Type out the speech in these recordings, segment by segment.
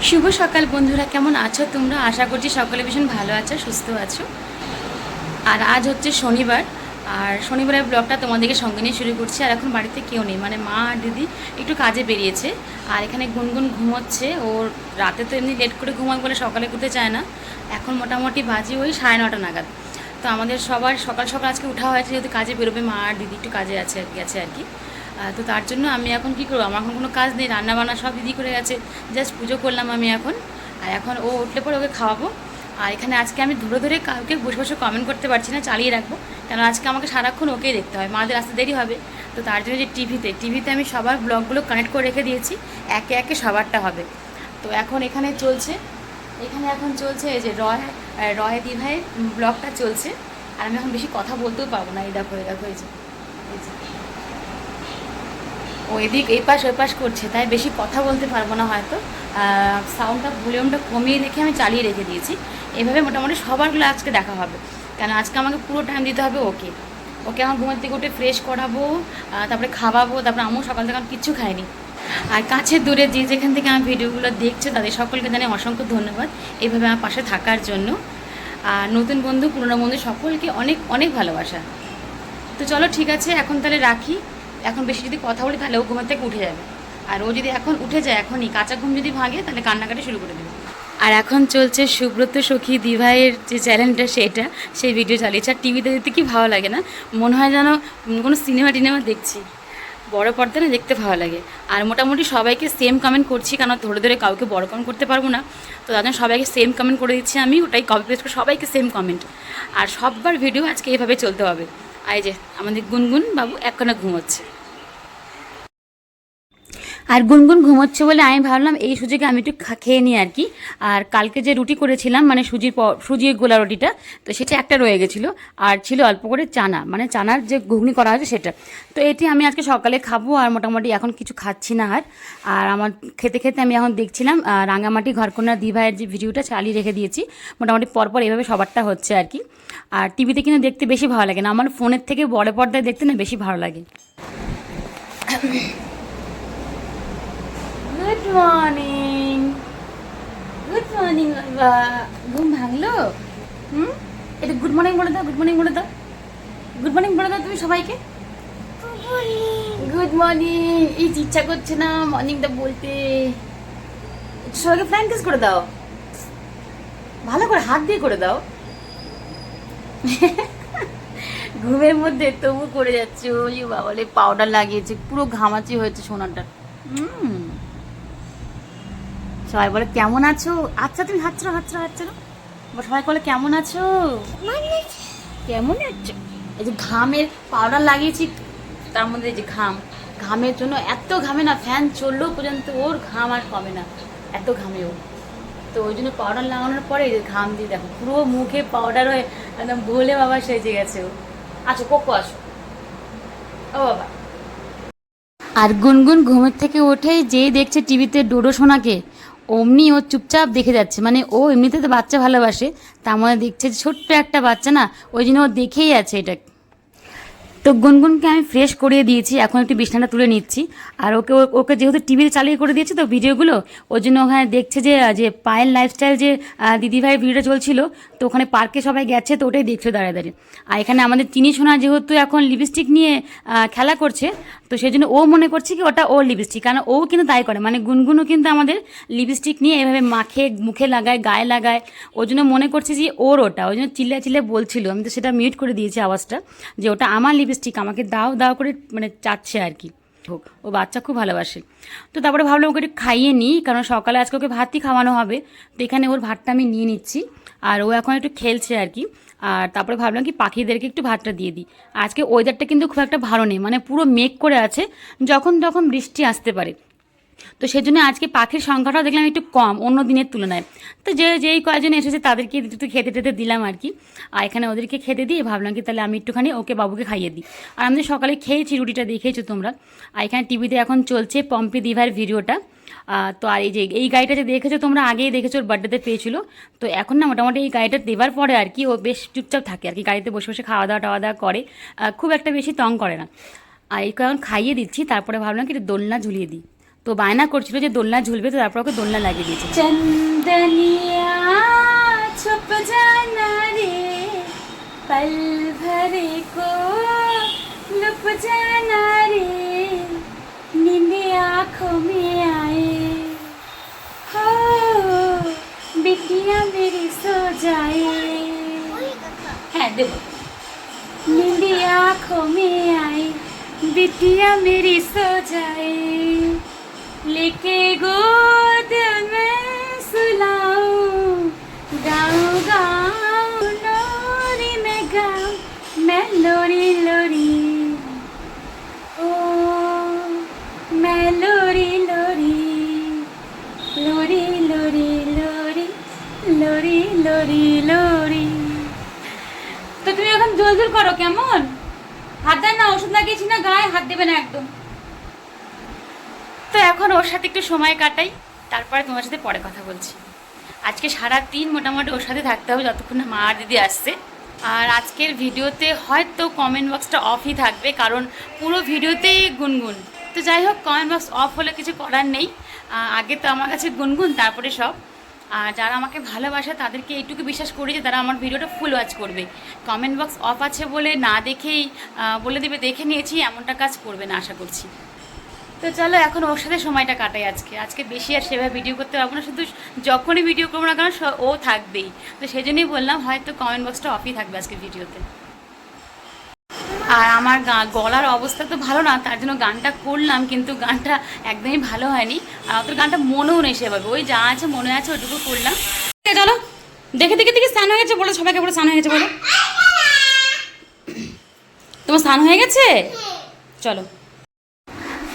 শুভ সকাল বন্ধুরা, কেমন আছো তোমরা? আশা করছি সকলে ভীষণ ভালো আছো, সুস্থ আছো। আর আজ হচ্ছে শনিবার, আর শনিবারের ব্লগটা তোমাদেরকে সঙ্গে নিয়ে শুরু করছি। আর এখন বাড়িতে কেউ নেই, মানে মা আর দিদি একটু কাজে বেরিয়েছে। আর এখানে গুনগুন ঘুমোচ্ছে। ওর রাতে তো এমনি লেট করে ঘুমায় বলে সকালে ঘুরতে চায় না। এখন মোটামুটি বাজে ওই 9:30 নাগাদ। তো আমাদের সবার সকাল সকাল আজকে উঠা হয়েছে, যেহেতু কাজে বেরোবে। মা আর দিদি একটু কাজে গেছে আর কি। তো তার জন্য আমি এখন কী করবো, আমার এখন কোনো কাজ নেই, রান্নাবান্না সব দিদি করে গেছে। জাস্ট পুজো করলাম আমি এখন। আর এখন ও উঠলে পরে ওকে খাওয়াবো। আর এখানে আজকে আমি ধরে ধরে কাউকে বসে বসে কমেন্ট করতে পারছি না, চালিয়ে রাখবো। কেন আজকে আমাকে সারাক্ষণ ওকেই দেখতে হয়, মাদের আসতে দেরি হবে। তো তার জন্য যে টিভিতে আমি সবার ব্লগগুলো কানেক্ট করে রেখে দিয়েছি, একে একে সবারটা হবে। তো এখন এখানে এখন চলছে এই যে রয় দিভাইয়ের ব্লগটা চলছে। আর আমি এখন বেশি কথা বলতেও পারবো না। এই দেখো এই যে ও এদিক এপাশ ওপাশ করছে, তাই বেশি কথা বলতে পারবো না হয়তো। সাউন্ডটা ভলিউমটা কমিয়ে রেখে আমি চালিয়ে রেখে দিয়েছি। এভাবে মোটামুটি সবারগুলো আজকে দেখা হবে। কেন আজকে আমাকে পুরো টাইম দিতে হবে ওকে। ওকে আমার ঘুমের থেকে উঠে ফ্রেশ করাবো, তারপরে খাওয়াবো, তারপরে আমিও সকাল থেকে কিচ্ছু খাইনি। আর কাছে দূরে যে যেখান থেকে আমার ভিডিওগুলো দেখছে তাদের সকলকে জানাই অসংখ্য ধন্যবাদ এইভাবে আমার পাশে থাকার জন্য। আর নতুন বন্ধু পুরনো বন্ধু সকলকে অনেক অনেক ভালোবাসা। তো চলো ঠিক আছে, এখন তাহলে রাখি। এখন বেশি যদি কথা বলি তাহলে ও ঘুমের থেকে উঠে যাবে। আর ও যদি এখন উঠে যায়, এখনই কাঁচা ঘুম যদি ভাঙে, তাহলে কান্নাকাটি শুরু করে দেবে। আর এখন চলছে সুব্রত সখী দিভাইয়ের যে চ্যানেলটা, সেই ভিডিও চালিয়েছে। আর টিভিতে দেখতে কি ভালো লাগে না, মনে হয় যেন কোনো সিনেমা দেখছি। বড় পর্দা না দেখতে ভালো লাগে। আর মোটামুটি সবাইকে সেম কমেন্ট করছি, কারণ ধরে ধরে কাউকে বড় কমেন্ট করতে পারবো না। তো তার জন্য সবাইকে সেম কমেন্ট করে দিচ্ছি আমি, ওটাই কপি পেস্ট করে সবাইকে সেম কমেন্ট। আর সববার ভিডিও আজকে এইভাবে চলতে হবে। আর এই যে আমাদের গুনগুন বাবু এখনো ঘুমোচ্ছে। আর গুনগুন ঘুমোচ্ছে বলে আমি ভাবলাম এই সুযোগে আমি একটু খেয়ে নিই আর কি। আর কালকে যে রুটি করেছিলাম, মানে সুজির গোলা রুটিটা, তো সেটা একটা রয়ে গেছিলো। আর ছিল অল্প করে চানা, মানে চানার যে ঘুগনি করা হয়েছে সেটা। তো এটি আমি আজকে সকালে খাবো। আর মোটামুটি এখন কিছু খাচ্ছি না। আর আমার খেতে খেতে আমি এখন দেখছিলাম রাঙামাটি ঘরকন্যা দিভাইয়ের যে ভিডিওটা চালিয়ে রেখে দিয়েছি। মোটামুটি পরপর এভাবে সবারটা হচ্ছে আর কি। আর টিভিতে কিন্তু দেখতে বেশি ভালো লাগে না, আমার ফোনের থেকে বড় পর্দায় দেখতে না বেশি ভালো লাগে। গুড মর্নিং, গুড মর্নিং বাবা। ঘুম ভাঙলো? এটা গুড মর্নিং বলে দাও, গুড মর্নিং বলে দাও, গুড মর্নিং বলে দাও তুমি সবাইকে। Good morning. এই ইচ্ছা করছে না মর্নিংটা বলতে। সবাইকে ফ্ল্যাঙ্ক কিস করে দাও, ভালো করে হাত দিয়ে করে দাও। ঘুমের মধ্যে তবু করে যাচ্ছে। ওই বাবালে পাউডার লাগিয়েছে, পুরো ঘামাচি হয়েছে সোনাটা। সবাই বলে কেমন আছো? আচ্ছা তুমি হাতছো সবাই বলে কেমন আছো, কেমন আছো। এই যে ঘামের পাউডার লাগিয়েছি, তার মধ্যে এই যে ঘামের জন্য এত ঘামে না, ফ্যান চললেও পর্যন্ত ওর ঘাম আর কমে না, এত ঘামে ও। তো ওই জন্য পাউডার লাগানোর পরে এই যে ঘাম দিয়ে দেখো পুরো মুখে পাউডার হয়ে একদম ভোলে বাবা সেজে গেছে ও। আচ্ছা কোকো আসো, ও বাবা। আর গুনগুন ঘুমের থেকে উঠেই যেই দেখছে টিভিতে ডোডো সোনাকে, অমনি ও চুপচাপ দেখে যাচ্ছে। মানে ও এমনিতে তো বাচ্চা ভালোবাসে, তার মধ্যে দেখছে ছোট্ট একটা বাচ্চা না, ওই জন্য ও দেখেই আছে এটা। তো গুনগুনকে আমি ফ্রেশ করিয়ে দিয়েছি, এখন একটু বিছানাটা তুলে নিচ্ছি। আর ওকে যেহেতু টিভিতে চালিয়ে করে দিয়েছে তো ভিডিওগুলো, ওর জন্য ওখানে দেখছে যে যে পায়েল লাইফস্টাইল যে দিদিভাইয়ের ভিডিওটা চলছিল, তো ওখানে পার্কে সবাই গেছে, তো ওটাই দেখছে দাঁড়িয়ে দাঁড়িয়ে। আর এখানে আমাদের চিনি সোনা যেহেতু এখন লিপস্টিক নিয়ে খেলা করছে, তো সেই জন্য ও মনে করছে কি ওটা ওর লিপস্টিক, কারণ ও কিন্তু তাই করে। মানে গুনগুনও কিন্তু আমাদের লিপস্টিক নিয়ে এভাবে মাখে, মুখে লাগায়, গায়ে লাগায়। ওই জন্য মনে করছে যে ওটা, ওই জন্য চিল্লে বলছিল। আমি তো সেটা মিউট করে দিয়েছি আওয়াজটা, যে ওটা আমার লিপস্টিক, আমাকে দাও দাও করে মানে চাচ্ছে আর কি। হোক, ও বাচ্চা খুব ভালোবাসে। তো তারপরে ভাবলাম ওকে একটু খাইয়ে নিই, কারণ সকালে আজকে ওকে ভাতই খাওয়ানো হবে। তো এখানে ওর ভাতটা আমি নিয়ে নিচ্ছি, আর ও এখন একটু খেলছে আর কি। আর তারপরে ভাবলাম কি পাখিদেরকে একটু ভাতটা দিয়ে দিই। আজকে ওয়েদারটা কিন্তু খুব একটা ভালো নেই, মানে পুরো মেঘ করে আছে, যখন তখন বৃষ্টি আসতে পারে। তো সেই জন্য আজকে পাখির সংখ্যাটাও দেখলাম একটু কম অন্য দিনের তুলনায়। তো যেই কয়েকজন এসেছে তাদেরকে একটু খেতে টেতে দিলাম আর কি। আর এখানে ওদেরকে খেতে দিয়ে ভাবলাম কি তাহলে আমি একটুখানি ওকে বাবুকে খাইয়ে দিই। আর আমি সকালে খেয়েছি, রুটিটা দেখেছো তোমরা। আর এখানে টিভিতে এখন চলছে পম্পি দিভার ভিডিওটা। তো আর এই গাড়িটা যে দেখেছো তোমরা, আগেই দেখেছো, ওর বার্থডেতে পেয়েছিল। তো এখন না মোটামুটি এই গাড়িটা দেওয়ার পরে আর কি ও বেশ চুপচাপ থাকে আর কি, গাড়িতে বসে বসে খাওয়া দাওয়া করে, খুব একটা বেশি তং করে না। আর এই এখন খাইয়ে দিচ্ছি, তারপরে ভাবলাম কি একটু দোলনা ঝুলিয়ে দিই। তো বায়না করছিল যে দোলনা ঝুলবে, তো তারপর ওকে দোলনা লাগিয়ে দিয়েছে। চন্দনিয়া ছুপ জানা রে পল ভরে কো লুপ জানা রে नींदे आँखों में आए हो बिटिया मेरी सो जाए। हाँ देखो नींदे आँखों में आए बिटिया मेरी सो जाए लेके गोद में सुलाऊं गाऊं गाऊं लोरी में गाऊं मैं लोरी लोरी ओ मैं लोरी लोरी लोरी लोरी लोरी लोरी लोरी लोरी। তো তুমি এখন জলজল করো কেমন? হাত দেন না, ওষুধ লাগিয়েছি না গায়ে, হাত দেবে না একদম। তো এখন ওর সাথে একটু সময় কাটাই, তারপরে তোমার সাথে পরে কথা বলছি। আজকে সারাদিন মোটামুটি ওর সাথে থাকতে হবে যতক্ষণ না মা আর দিদি আসছে। আর আজকের ভিডিওতে হয়তো কমেন্ট বক্সটা অফই থাকবে, কারণ পুরো ভিডিওতেই গুনগুন। তো যাই হোক, কমেন্ট বক্স অফ হলে কিছু করার নেই, আগে তো আমার কাছে গুনগুন তারপরে সব। আর যারা আমাকে ভালোবাসে তাদেরকে এইটুকু বিশ্বাস করি যে তারা আমার ভিডিওটা ফুল ওয়াচ করবে। কমেন্ট বক্স অফ আছে বলে না দেখেই বলে দেবে দেখে নিয়েছি, এমনটা কাজ করবে না আশা করছি। তো চলো এখন ওর সাথে সময়টা কাটাই। আজকে বেশি আর সেভাবে ভিডিও করতে পারবো না, শুধু যখনই ভিডিও করবো না কারণ ও থাকবেই, তো সেই জন্যই বললাম হয়তো কমেন্ট বক্সটা অফই থাকবে আজকে ভিডিওতে। আর আমার গলার অবস্থা তো ভালো না, তার জন্য গানটা করলাম, কিন্তু গানটা একদমই ভালো হয়নি, আর অত গানটা মনেও নেই সেভাবে, ওই যা আছে মনে আছে ওটুকু করলাম। চলো দেখে দেখে দেখে স্নান হয়ে গেছে বলো, সবাইকে বলে স্নান হয়ে গেছে বলো। তোমার স্নান হয়ে গেছে? চলো।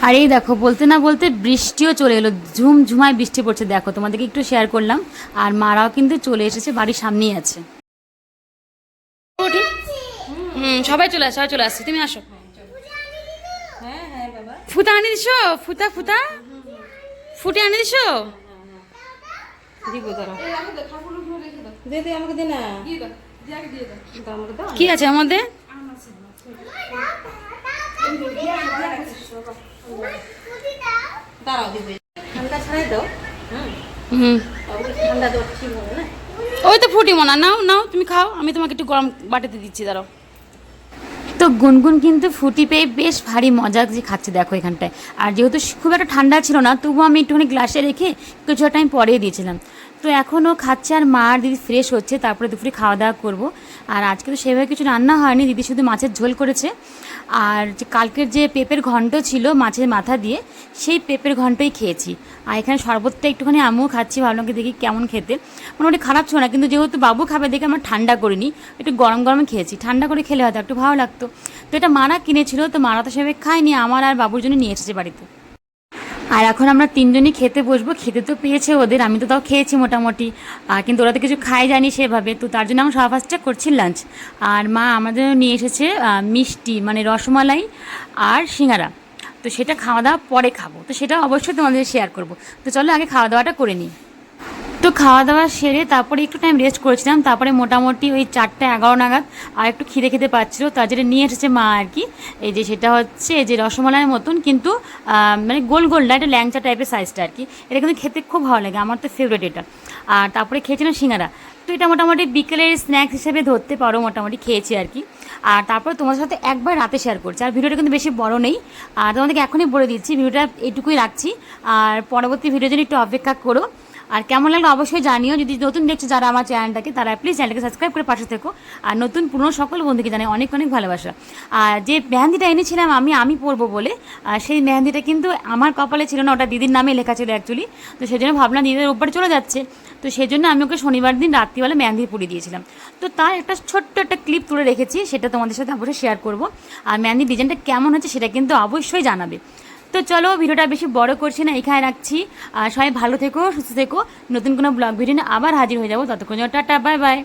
আর এই দেখো বলতে না বলতে বৃষ্টিও চলে এলো, ঝুমঝুমায় বৃষ্টি পড়ছে দেখো, তোমাদেরকে একটু শেয়ার করলাম। আর মারাও কিন্তু চলে এসেছে, বাড়ির সামনেই আছে। সবাই চলে আসো, সবাই চলে আসছে, তুমি আসো। ফুটা আনি দিছো? ফুটা ফুটা ফুটে আনি দিছো? কি আছে আমাদের? ওই তো ফুটি মনা, নাও নাও তুমি খাও, আমি তোমাকে একটু গরম বাটিতে দিচ্ছি, দাঁড়াও। তো গুনগুন কিন্তু ফুটি পেয়ে বেশ ভারী মজা যে খাচ্ছে দেখো এখানটায়। আর যেহেতু খুব একটা ঠান্ডা ছিল না, তবুও আমি একটুখানি গ্লাসে রেখে কিছু টাইম পরে দিয়েছিলাম। তো এখনও খাচ্ছে আর মা আর দিদি ফ্রেশ হচ্ছে, তারপরে দুপুরে খাওয়া দাওয়া করবো। আর আজকে তো সেভাবে কিছু রান্না হয়নি, দিদি শুধু মাছের ঝোল করেছে। আর যে কালকের যে পেঁপের ঘন্ট ছিল মাছের মাথা দিয়ে, সেই পেঁপের ঘন্টই খেয়েছি। আর এখানে শরবতটা একটুখানি আমিও খাচ্ছি, ভাবলাম কি দেখি কেমন খেতে, মোটামুটি খারাপ ছিল না, কিন্তু যেহেতু বাবু খাবে দেখে আমার ঠান্ডা করিনি, একটু গরম গরমে খেয়েছি। ঠান্ডা করে খেলে হয়তো একটু ভালো লাগতো। তো এটা মারা কিনেছিল, তো মারা তো সেভাবে খায়নি, আমার আর বাবুর জন্য নিয়ে এসেছে বাড়িতে। আর এখন আমরা তিনজনই খেতে বসবো। খেতে তো পেয়েছে ওদের, আমি তো তাও খেয়েছি মোটামুটি, কিন্তু ওরা তো কিছু খাই জানি সেভাবে, তো তার জন্য আমরা সবার ফার্স্টে করছি লাঞ্চ। আর মা আমাদের নিয়ে এসেছে মিষ্টি, মানে রসমালাই আর সিঙ্গারা, তো সেটা খাওয়া দাওয়া পরে খাবো, তো সেটা অবশ্যই তোমাদের শেয়ার করবো। তো চলো আগে খাওয়া দাওয়াটা করে নিই। তো খাওয়া দাওয়া সেরে তারপরে একটু টাইম রেস্ট করেছিলাম, তারপরে মোটামুটি ওই 4:11 নাগাদ আর একটু খিদে খেতে পাচ্ছিলো, তার জন্য নিয়ে এসেছে মা আর কি। এই যে সেটা হচ্ছে এই যে রসমালাইয়ের মতন, কিন্তু মানে গোল গোল না, এটা ল্যাংচা টাইপের সাইজটা আর কি। এটা কিন্তু খেতে খুব ভালো লাগে, আমার তো ফেভারিট এটা। আর তারপরে খেয়েছিলাম সিঙ্গারা। তো এটা মোটামুটি বিকেলের স্ন্যাক্স হিসেবে ধরতে পারো, মোটামুটি খেয়েছি আর কি। আর তারপরে তোমার সাথে একবার রাতে শেয়ার করছি। আর ভিডিওটা কিন্তু বেশি বড় নেই, আর তোমাদেরকে এখনই বলে দিচ্ছি ভিডিওটা এইটুকুই রাখছি। আর পরবর্তী ভিডিওর জন্য একটু অপেক্ষা করো। আর কেমন লাগলো অবশ্যই জানিও। যদি নতুন দেখছো যারা আমার চ্যানেলটাকে, তারা প্লিজ চ্যানেলটাকে সাবস্ক্রাইব করে পাশে থেকো। আর নতুন পুরনো সকল বন্ধুকে জানাই অনেক অনেক ভালোবাসা। আর যে মেহেন্দিটা এনেছিলাম আমি পরবো বলে, সেই মেহেন্দিটা কিন্তু আমার কপালে ছিল না, ওটা দিদির নামে লেখা ছিল অ্যাকচুয়ালি। তো সেই জন্য ভাবলাম দিদির ওপরে চলে যাচ্ছে, তো সেই জন্য আমি ওকে শনিবার দিন রাত্রিবেলা মেহেন্দি পরিয়ে দিয়েছিলাম। তো তার একটা ছোট্ট একটা ক্লিপ তুলে রেখেছি, সেটা তোমাদের সাথে অবশ্যই শেয়ার করবো। আর মেহেন্দির ডিজাইনটা কেমন হচ্ছে সেটা কিন্তু অবশ্যই জানাবে। তো চলো ভিডিওটা বেশি বড় করছি না, এখানে রাখছি। আর সবাই ভালো থেকো, সুস্থ থেকো। নতুন কোনো ব্লগ ভিডিও নিয়ে আবার হাজির হয়ে যাবো, ততক্ষণ টাটা, বাই বাই।